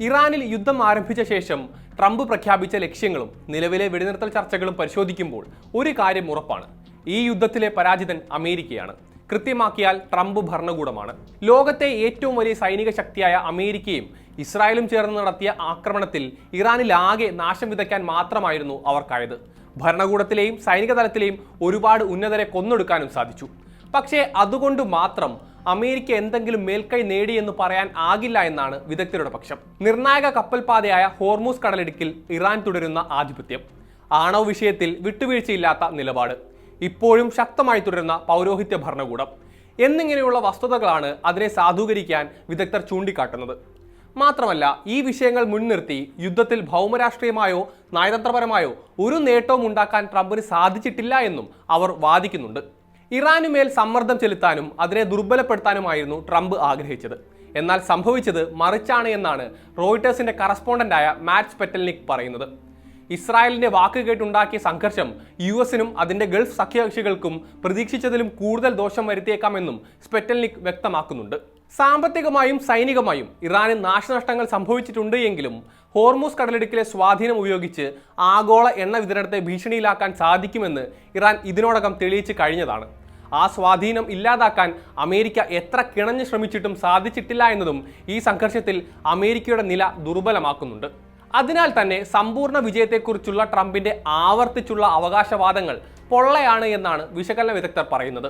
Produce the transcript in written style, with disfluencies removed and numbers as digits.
ഇറാനിൽ യുദ്ധം ആരംഭിച്ച ശേഷം ട്രംപ് പ്രഖ്യാപിച്ച ലക്ഷ്യങ്ങളും നിലവിലെ വെടിനിർത്തൽ ചർച്ചകളും പരിശോധിക്കുമ്പോൾ ഒരു കാര്യം ഉറപ്പാണ്: ഈ യുദ്ധത്തിലെ പരാജിതൻ അമേരിക്കയാണ്. കൃത്യമാക്കിയാൽ ട്രംപ് ഭരണകൂടമാണ്. ലോകത്തെ ഏറ്റവും വലിയ സൈനിക ശക്തിയായ അമേരിക്കയും ഇസ്രായേലും ചേർന്ന് നടത്തിയ ആക്രമണത്തിൽ ഇറാനിലാകെ നാശം വിതയ്ക്കാൻ മാത്രമായിരുന്നു അവർക്കായത്. ഭരണകൂടത്തിലെയും സൈനിക തലത്തിലെയും ഒരുപാട് ഉന്നതരെ കൊന്നൊടുക്കാനും സാധിച്ചു. പക്ഷേ അതുകൊണ്ട് മാത്രം അമേരിക്ക എന്തെങ്കിലും മേൽക്കൈ നേടിയെന്ന് പറയാൻ ആകില്ല എന്നാണ് വിദഗ്ധരുടെ പക്ഷം. നിർണായക കപ്പൽപാതയായ ഹോർമൂസ് കടലിടുക്കിൽ ഇറാൻ തുടരുന്ന ആധിപത്യം, ആണവ വിഷയത്തിൽ വിട്ടുവീഴ്ചയില്ലാത്ത നിലപാട്, ഇപ്പോഴും ശക്തമായി തുടരുന്ന പൗരോഹിത്യ ഭരണകൂടം എന്നിങ്ങനെയുള്ള വസ്തുതകളാണ് അതിനെ സാധൂകരിക്കാൻ വിദഗ്ധർ ചൂണ്ടിക്കാട്ടുന്നത്. മാത്രമല്ല, ഈ വിഷയങ്ങൾ മുൻനിർത്തി യുദ്ധത്തിൽ ഭൗമരാഷ്ട്രീയമായോ നയതന്ത്രപരമായോ ഒരു നേട്ടവും ഉണ്ടാക്കാൻ ട്രംപിന് സാധിച്ചിട്ടില്ല എന്നും അവർ വാദിക്കുന്നുണ്ട്. ഇറാനുമേൽ സമ്മർദ്ദം ചെലുത്താനും അതിനെ ദുർബലപ്പെടുത്താനുമായിരുന്നു ട്രംപ് ആഗ്രഹിച്ചത്. എന്നാൽ സംഭവിച്ചത് മറിച്ചാണ് എന്നാണ് റോയിട്ടേഴ്സിന്റെ കറസ്പോണ്ടന്റായ മാറ്റ് സ്പെറ്റൽനിക് പറയുന്നത്. ഇസ്രായേലിന്റെ വാക്ക് കേട്ടുണ്ടാക്കിയ സംഘർഷം യുഎസിനും അതിന്റെ ഗൾഫ് സഖ്യകക്ഷികൾക്കും പ്രതീക്ഷിച്ചതിലും കൂടുതൽ ദോഷം വരുത്തിയേക്കാമെന്നും സ്പെറ്റൽനിക് വ്യക്തമാക്കുന്നുണ്ട്. സാമ്പത്തികമായും സൈനികമായും ഇറാന് നാശനഷ്ടങ്ങൾ സംഭവിച്ചിട്ടുണ്ട് എങ്കിലും ഹോർമൂസ് കടലിടുക്കിലെ സ്വാധീനം ഉപയോഗിച്ച് ആഗോള എണ്ണ വിതരണത്തെ ഭീഷണിയിലാക്കാൻ സാധിക്കുമെന്ന് ഇറാൻ ഇതിനോടകം തെളിയിച്ച് കഴിഞ്ഞതാണ്. ആ സ്വാധീനം ഇല്ലാതാക്കാൻ അമേരിക്ക എത്ര കിണഞ്ഞു ശ്രമിച്ചിട്ടും സാധിച്ചിട്ടില്ല എന്നതും ഈ സംഘർഷത്തിൽ അമേരിക്കയുടെ നില ദുർബലമാക്കുന്നുണ്ട്. അതിനാൽ തന്നെ സമ്പൂർണ്ണ വിജയത്തെക്കുറിച്ചുള്ള ട്രംപിന്റെ ആവർത്തിച്ചുള്ള അവകാശവാദങ്ങൾ പൊള്ളയാണ് എന്നാണ് വിശകലന വിദഗ്ധർ പറയുന്നത്.